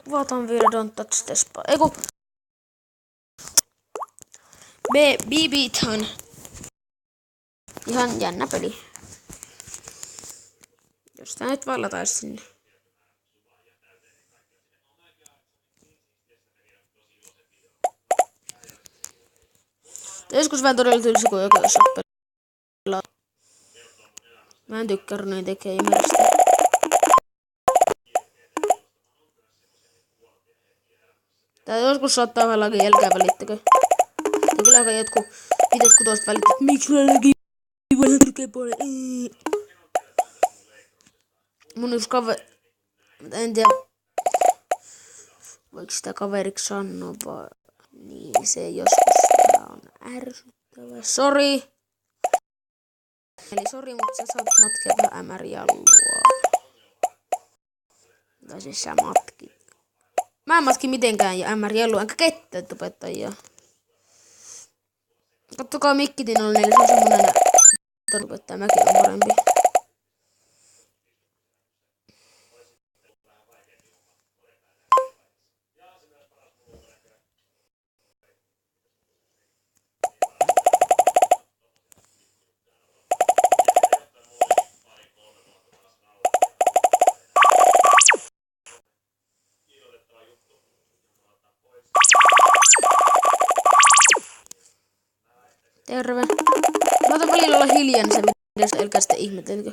Kuvataan vielä Don't Touch the Spy. Eiku. BB-Town. Ihan jännä peli. Jos tää nyt vallatais sinne. Joskus vähän todella tylsä, kun joku osaa pelaa. Mä en tykkää noin tekee imeristä. Tää joskus saattaa vähän lagia, älkää välittäkö. Ja kyllä jotkut videot kutoista välittää, että miksi sulla lagi vähän tyrkeä puolella. Mun yksi kaveri, en tiedä, voiko sitä kaveriksi sanoa, vai niin se joskus on ärsyttävä. Sori. Eli sori, mutta sä saat matkia vähän MR-jallua. Tai siis sä matkit. Mä en matki mitenkään ja MR-jallua, enkä ketään tupettajia. Kattokaa Mikkitin on niillä, se on semmonen tupettaja, mäkin on parempi. Terve. Mä otan välillä olla hiljan sen videossa, älkää sitä ihmetelkö.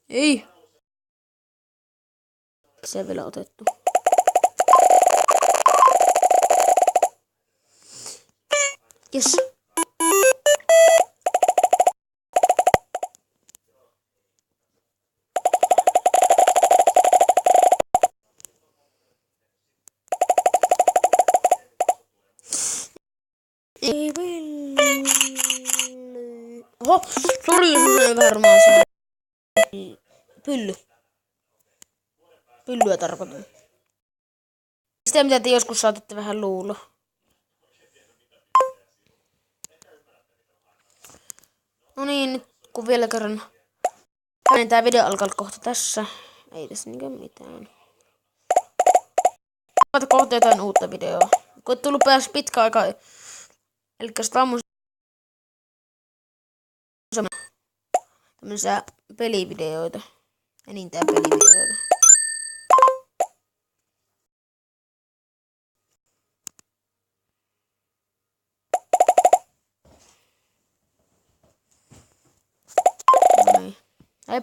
Ei. Se on vielä otettu. Yes. Ei villi. Oho, sori, se varmaan saa. Pylly. Pyllyä tarkoitan. Sitä mitä te joskus saatatte vähän luulla. No niin, nyt kun vielä kerran. Tää video alkaa kohta tässä. Ei tässä niinkään mitään. Kohta jotain uutta videoa. Kun et tullut pääs pitkä aika. Elikkä sitä aamussa tämmöisiä pelivideoita. Enintään pelivideoita. No niin. Hei.